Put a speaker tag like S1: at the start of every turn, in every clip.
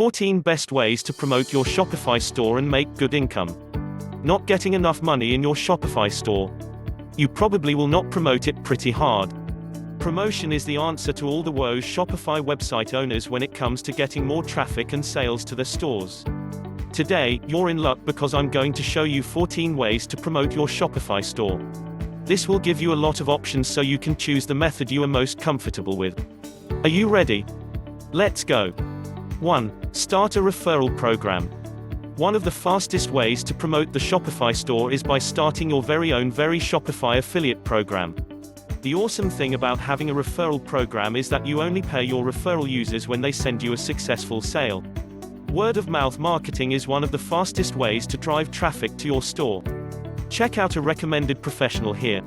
S1: 14 Best Ways to Promote Your Shopify Store and Make Good Income. Not getting enough money in your Shopify store? You probably will not promote it pretty hard. Promotion is the answer to all the woes Shopify website owners when it comes to getting more traffic and sales to their stores. Today, you're in luck because I'm going to show you 14 ways to promote your Shopify store. This will give you a lot of options so you can choose the method you are most comfortable with. Are you ready? Let's go. 1. Start a referral program. One of the fastest ways to promote the Shopify store is by starting your very own Shopify affiliate program. The awesome thing about having a referral program is that you only pay your referral users when they send you a successful sale. Word-of-mouth marketing is one of the fastest ways to drive traffic to your store. Check out a recommended professional here.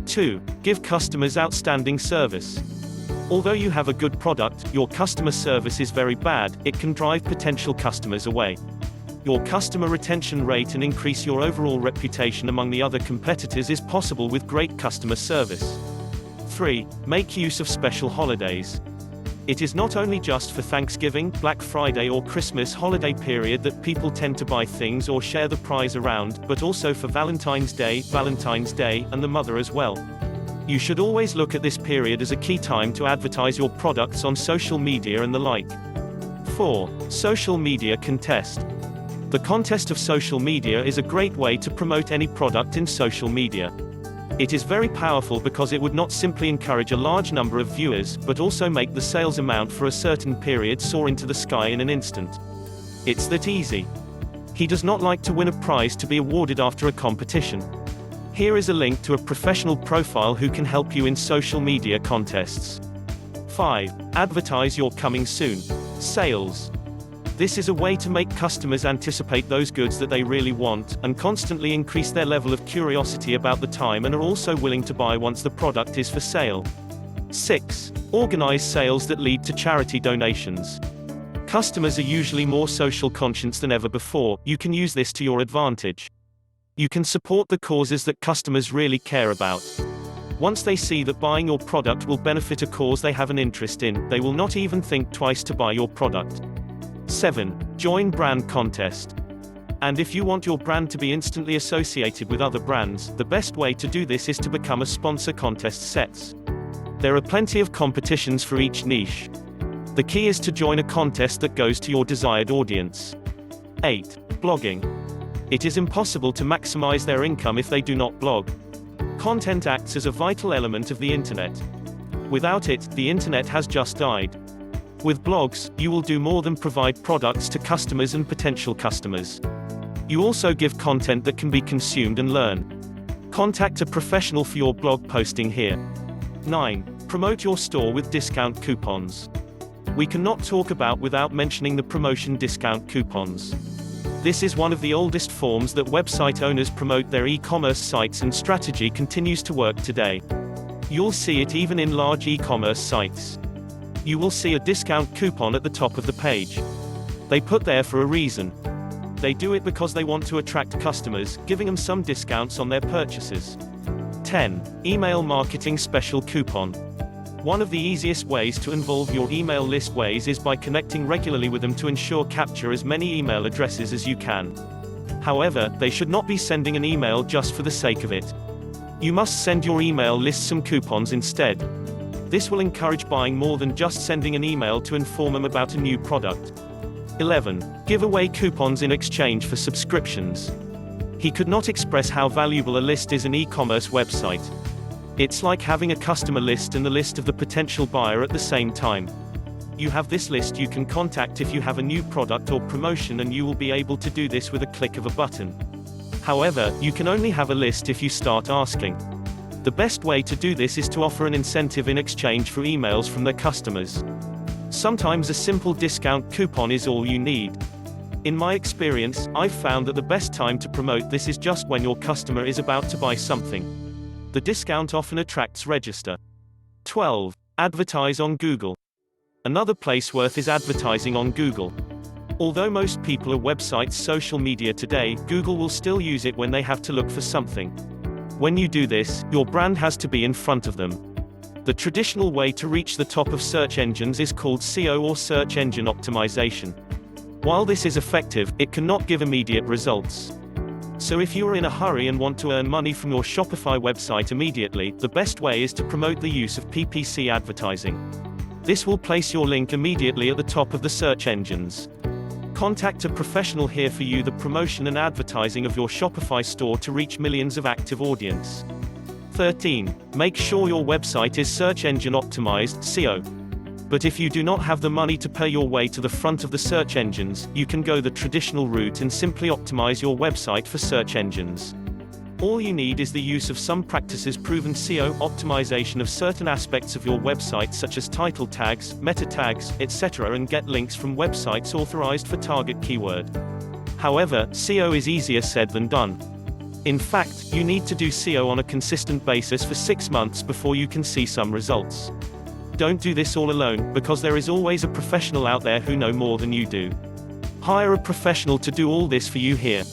S1: 2. Give customers outstanding service. Although you have a good product, your customer service is very bad, it can drive potential customers away. Your customer retention rate and increase your overall reputation among the other competitors is possible with great customer service. 3. Make use of special holidays. It is not only just for Thanksgiving, Black Friday or Christmas holiday period that people tend to buy things or share the prize around, but also for Valentine's Day, and the Mother as well. You should always look at this period as a key time to advertise your products on social media and the like. 4. Social media contest. The contest of social media is a great way to promote any product in social media. It is very powerful because it would not simply encourage a large number of viewers, but also make the sales amount for a certain period soar into the sky in an instant. It's that easy. He does not like to win a prize to be awarded after a competition. Here is a link to a professional profile who can help you in social media contests. 5. Advertise your coming soon sales. This is a way to make customers anticipate those goods that they really want, and constantly increase their level of curiosity about the time and are also willing to buy once the product is for sale. 6. Organize sales that lead to charity donations. Customers are usually more social conscious than ever before. You can use this to your advantage. You can support the causes that customers really care about. Once they see that buying your product will benefit a cause they have an interest in, they will not even think twice to buy your product. 7. Join brand contest. And if you want your brand to be instantly associated with other brands, the best way to do this is to become a sponsor contest sets. There are plenty of competitions for each niche. The key is to join a contest that goes to your desired audience. 8. Blogging. It is impossible to maximize their income if they do not blog. Content acts as a vital element of the internet. Without it, the internet has just died. With blogs, you will do more than provide products to customers and potential customers. You also give content that can be consumed and learned. Contact a professional for your blog posting here. 9. Promote your store with discount coupons. We cannot talk about without mentioning the promotion discount coupons. This is one of the oldest forms that website owners promote their e-commerce sites, and strategy continues to work today. You'll see it even in large e-commerce sites. You will see a discount coupon at the top of the page. They put there for a reason. They do it because they want to attract customers, giving them some discounts on their purchases. 10. Email marketing special coupon. One of the easiest ways to involve your email list ways is by connecting regularly with them to ensure capture as many email addresses as you can. However, they should not be sending an email just for the sake of it. You must send your email list some coupons instead. This will encourage buying more than just sending an email to inform them about a new product. 11. Give away coupons in exchange for subscriptions. He could not express how valuable a list is an e-commerce website. It's like having a customer list and the list of the potential buyer at the same time. You have this list you can contact if you have a new product or promotion, and you will be able to do this with a click of a button. However, you can only have a list if you start asking. The best way to do this is to offer an incentive in exchange for emails from their customers. Sometimes a simple discount coupon is all you need. In my experience, I've found that the best time to promote this is just when your customer is about to buy something. The discount often attracts register. 12. Advertise on Google. Another place worth is advertising on Google. Although most people are websites social media today, Google will still use it when they have to look for something. When you do this, your brand has to be in front of them. The traditional way to reach the top of search engines is called SEO, or search engine optimization. While this is effective, it cannot give immediate results. So if you are in a hurry and want to earn money from your Shopify website immediately, the best way is to promote the use of PPC advertising. This will place your link immediately at the top of the search engines. Contact a professional here for you the promotion and advertising of your Shopify store to reach millions of active audience. 13. Make sure your website is search engine optimized (SEO). But if you do not have the money to pay your way to the front of the search engines, you can go the traditional route and simply optimize your website for search engines. All you need is the use of some practices proven SEO optimization of certain aspects of your website such as title tags, meta tags, etc. and get links from websites authorized for target keyword. However, SEO is easier said than done. In fact, you need to do SEO on a consistent basis for 6 months before you can see some results. Don't do this all alone, because there is always a professional out there who know more than you do. Hire a professional to do all this for you here.